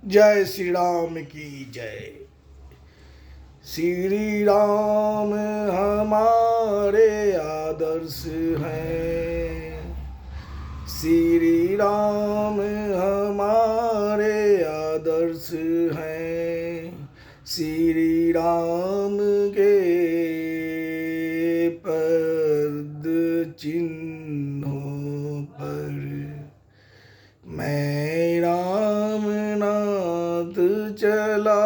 जय श्री राम की जय। श्री राम हमारे आदर्श हैं। श्री राम हमारे आदर्श हैं। श्री राम के पद चिन्हों पर मैं राम नाथ चला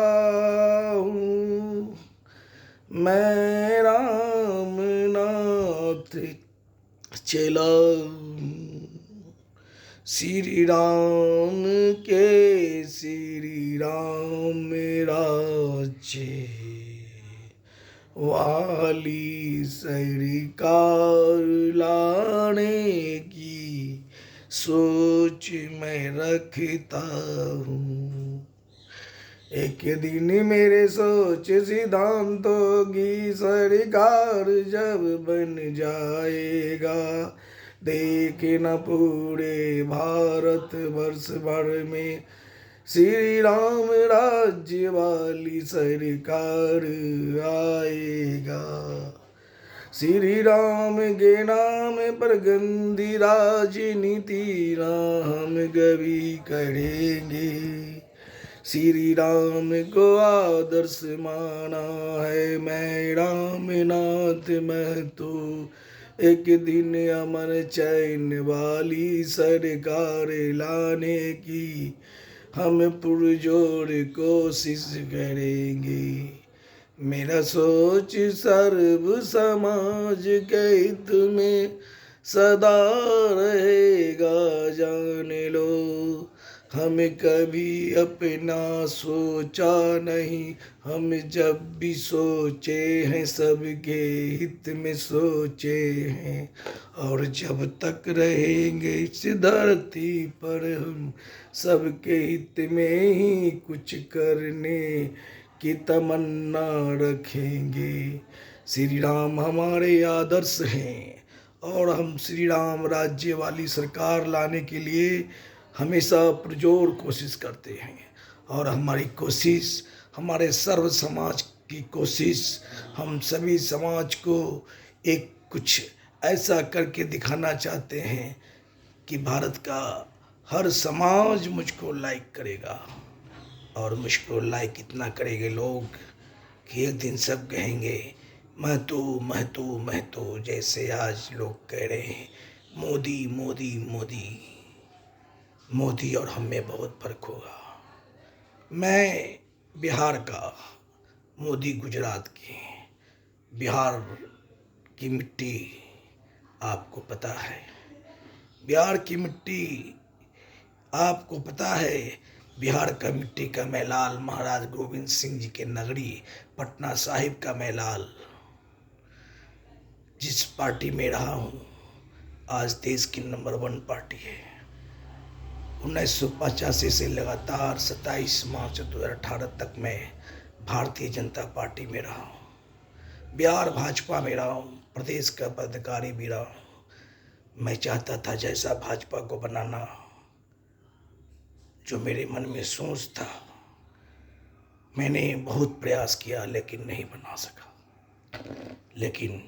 हूँ। मैं राम नाथ चला हूँ। श्री राम के श्री राम राज्य वाली सरकार लाने की सोच मैं रखता हूँ। एक दिन मेरे सोच सिद्धांतों की सरकार जब बन जाएगा, देखना पूरे भारत वर्ष भर में श्री राम राज्य वाली सरकार आएगा। श्री राम के नाम पर गंदी राजनीति हम कभी करेंगे। श्री राम को आदर्श माना है मैं राम नाथ महतो। एक दिन अमर चैन वाली सरकार लाने की हम पुरजोर कोशिश करेंगे। मेरा सोच सर्व समाज के हित में सदा रहेगा, जान लो। हम कभी अपना सोचा नहीं, हम जब भी सोचे हैं सबके हित में सोचे हैं। और जब तक रहेंगे इस धरती पर हम सबके हित में ही कुछ करने की तमन्ना रखेंगे। श्री राम हमारे आदर्श हैं और हम श्री राम राज्य वाली सरकार लाने के लिए हमेशा पुरजोर कोशिश करते हैं। और हमारी कोशिश, हमारे सर्व समाज की कोशिश, हम सभी समाज को एक कुछ ऐसा करके दिखाना चाहते हैं कि भारत का हर समाज मुझको लाइक करेगा। और मुझको लाइक इतना करेंगे लोग कि एक दिन सब कहेंगे महतो महतो महतो, जैसे आज लोग कह रहे हैं मोदी मोदी मोदी। मोदी और हम में बहुत फर्क होगा। मैं बिहार का, मोदी गुजरात की। बिहार की मिट्टी आपको पता है, बिहार की मिट्टी आपको पता है। बिहार का मिट्टी का मैलाल महाराज गोविंद सिंह जी के नगरी पटना साहिब का मैलाल। जिस पार्टी में रहा हूँ, आज देश की नंबर 1 पार्टी है। 1985 से लगातार 27 मार्च 2018 तक मैं भारतीय जनता पार्टी में रहा हूँ। बिहार भाजपा में रहा हूँ, प्रदेश का पदाधिकारी भी रहा हूँ। मैं चाहता था जैसा भाजपा को बनाना, जो मेरे मन में सोच था, मैंने बहुत प्रयास किया लेकिन नहीं बना सका। लेकिन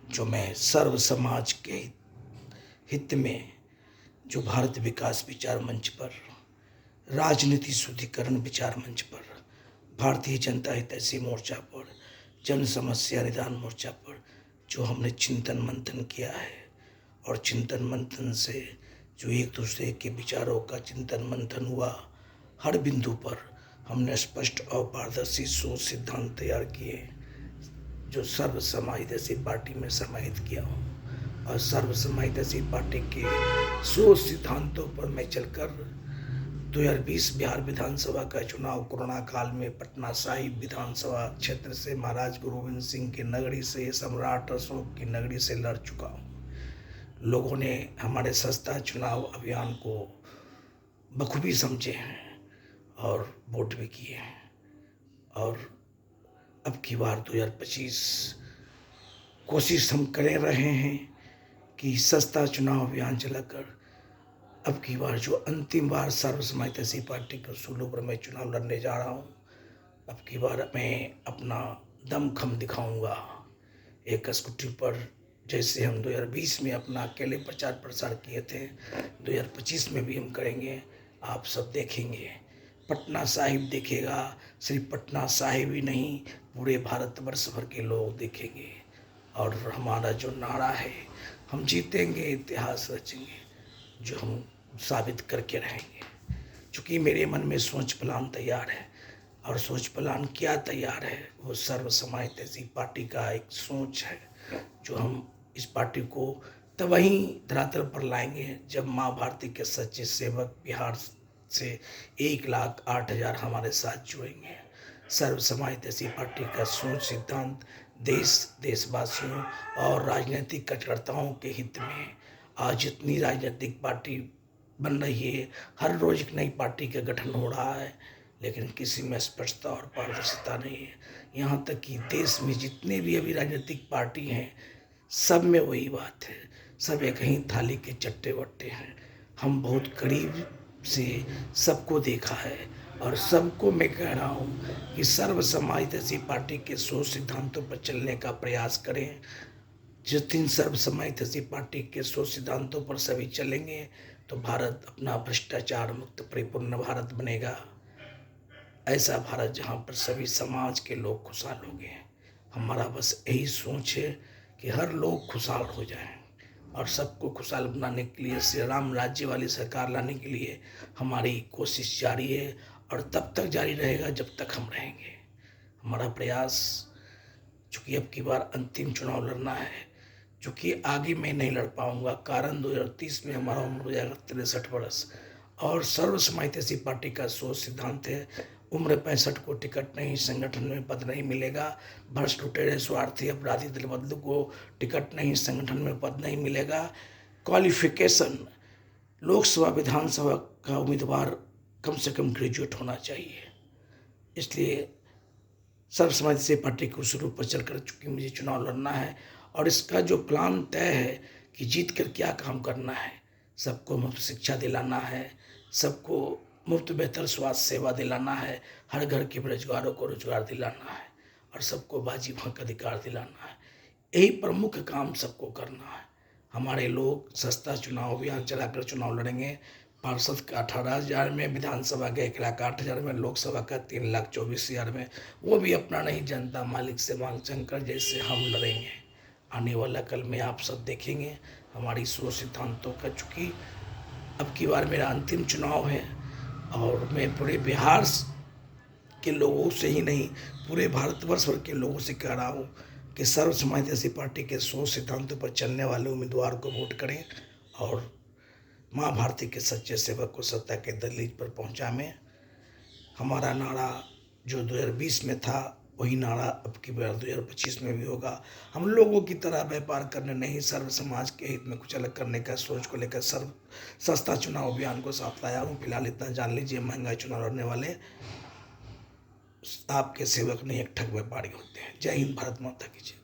जो मैं सर्व समाज के हित में, जो भारत विकास विचार मंच पर, राजनीति शुद्धिकरण विचार मंच पर, भारतीय जनता हितैषी मोर्चा पर, जन समस्या निदान मोर्चा पर जो हमने चिंतन मंथन किया है, और चिंतन मंथन से जो एक दूसरे के विचारों का चिंतन मंथन हुआ, हर बिंदु पर हमने स्पष्ट और पारदर्शी सोच सिद्धांत तैयार किए, जो सर्व समाजहितैषी पार्टी में समाहित किया हूँ। और सर्व समाजहितैषी पार्टी के सोच सिद्धांतों पर मैं चलकर 2020 बिहार विधानसभा का चुनाव कोरोना काल में पटना साहिब विधानसभा क्षेत्र से महाराज गोविंद सिंह की नगरी से, सम्राट अशोक की नगरी से लड़ चुका हूँ। लोगों ने हमारे सस्ता चुनाव अभियान को बखूबी समझे हैं और वोट भी किए हैं। और अब की बार 2025 कोशिश हम कर रहे हैं कि सस्ता चुनाव अभियान चलाकर अब की बार जो अंतिम बार सर्व समाजवादी पार्टी के उसूलों पर मैं चुनाव लड़ने जा रहा हूँ। अब की बार मैं अपना दमखम दिखाऊंगा एक स्कूटी पर, जैसे हम 2020 में अपना अकेले प्रचार प्रसार किए थे, 2025 में भी हम करेंगे। आप सब देखेंगे, पटना साहिब देखेगा। सिर्फ पटना साहिब ही नहीं, पूरे भारतवर्ष भर के लोग देखेंगे। और हमारा जो नारा है, हम जीतेंगे इतिहास रचेंगे, जो हम साबित करके रहेंगे। चूँकि मेरे मन में सोच प्लान तैयार है, और सोच प्लान क्या तैयार है, वो सर्व समाजवादी पार्टी का एक सोच है, जो हम इस पार्टी को तब वहीं धरातल पर लाएंगे जब माँ भारती के सच्चे सेवक बिहार से 1,08,000 हमारे साथ जुड़ेंगे। सर्व समाजवादी पार्टी का सोच सिद्धांत देशवासियों और राजनीतिक कार्यकर्ताओं के हित में। आज इतनी राजनीतिक पार्टी बन रही है, हर रोज एक नई पार्टी का गठन हो रहा है, लेकिन किसी में स्पष्टता और पारदर्शिता नहीं है। यहाँ तक कि देश में जितने भी अभी राजनीतिक पार्टी हैं, सब में वही बात है, सब एक ही थाली के चट्टे बट्टे हैं। हम बहुत करीब से सबको देखा है, और सबको मैं कह रहा हूँ कि सर्व समाजवादी पार्टी के सोच सिद्धांतों पर चलने का प्रयास करें। जिस दिन सर्व समाजवादी पार्टी के सोच सिद्धांतों पर सभी चलेंगे, तो भारत अपना भ्रष्टाचार मुक्त परिपूर्ण भारत बनेगा। ऐसा भारत जहाँ पर सभी समाज के लोग खुशहाल हो गए। हमारा बस यही सोच है कि हर लोग खुशहाल हो जाएं, और सबको खुशहाल बनाने के लिए, श्री राम राज्य वाली सरकार लाने के लिए हमारी कोशिश जारी है, और तब तक जारी रहेगा जब तक हम रहेंगे। हमारा प्रयास, चूँकि अब की बार अंतिम चुनाव लड़ना है, चूँकि आगे मैं नहीं लड़ पाऊंगा, कारण 2030 में हमारा उम्र हो जाएगा 63 वर्ष। और सर्व समाजवादी पार्टी का सोच सिद्धांत है, उम्र 65 को टिकट नहीं, संगठन में पद नहीं मिलेगा। भ्रष्ट लुटेरे स्वार्थी अपराधी दल बदलू को टिकट नहीं, संगठन में पद नहीं मिलेगा। क्वालिफिकेशन, लोकसभा विधानसभा का उम्मीदवार कम से कम ग्रेजुएट होना चाहिए। इसलिए सर्व समाजवादी पार्टी के उसूलों पर चलकर चूँकि मुझे चुनाव लड़ना है, और इसका जो प्लान तय है कि जीत कर क्या काम करना है, सबको मुफ्त शिक्षा दिलाना है, सबको मुफ्त बेहतर स्वास्थ्य सेवा दिलाना है, हर घर के बेरोजगारों को रोजगार दिलाना है, और सबको बाजी हक अधिकार दिलाना है। यही प्रमुख काम सबको करना है। हमारे लोग सस्ता चुनाव अभियान चलाकर चुनाव लड़ेंगे। पार्षद का 18,000 में, विधानसभा का 1,08,000 में, लोकसभा का 3,24,000 में, वो भी अपना नहीं, जनता मालिक से मांग चंकर जैसे हम लड़ेंगे। आने वाला कल में आप सब देखेंगे हमारी सोच सिद्धांतों का। चूँकि अब की बार मेरा अंतिम चुनाव है, और मैं पूरे बिहार के लोगों से ही नहीं, पूरे भारतवर्ष भर के लोगों से कह रहा हूँ कि सर्व समाजवादी पार्टी के सोच सिद्धांतों पर चलने वाले उम्मीदवार को वोट करें, और माँ भारती के सच्चे सेवक को सत्ता के दहलीज पर पहुँचाएं। हमारा नारा जो 2020 में था, वही नारा अब की बार 2025 में भी होगा। हम लोगों की तरह व्यापार करने नहीं, सर्व समाज के हित में कुछ अलग करने का सोच को लेकर सर्व सस्ता चुनाव अभियान को साथ लाया हूँ। फिलहाल इतना जान लीजिए, महंगा चुनाव लड़ने वाले आपके सेवक नहीं, एक ठग व्यापारी होते हैं। जय हिंद, भारत माता की जय।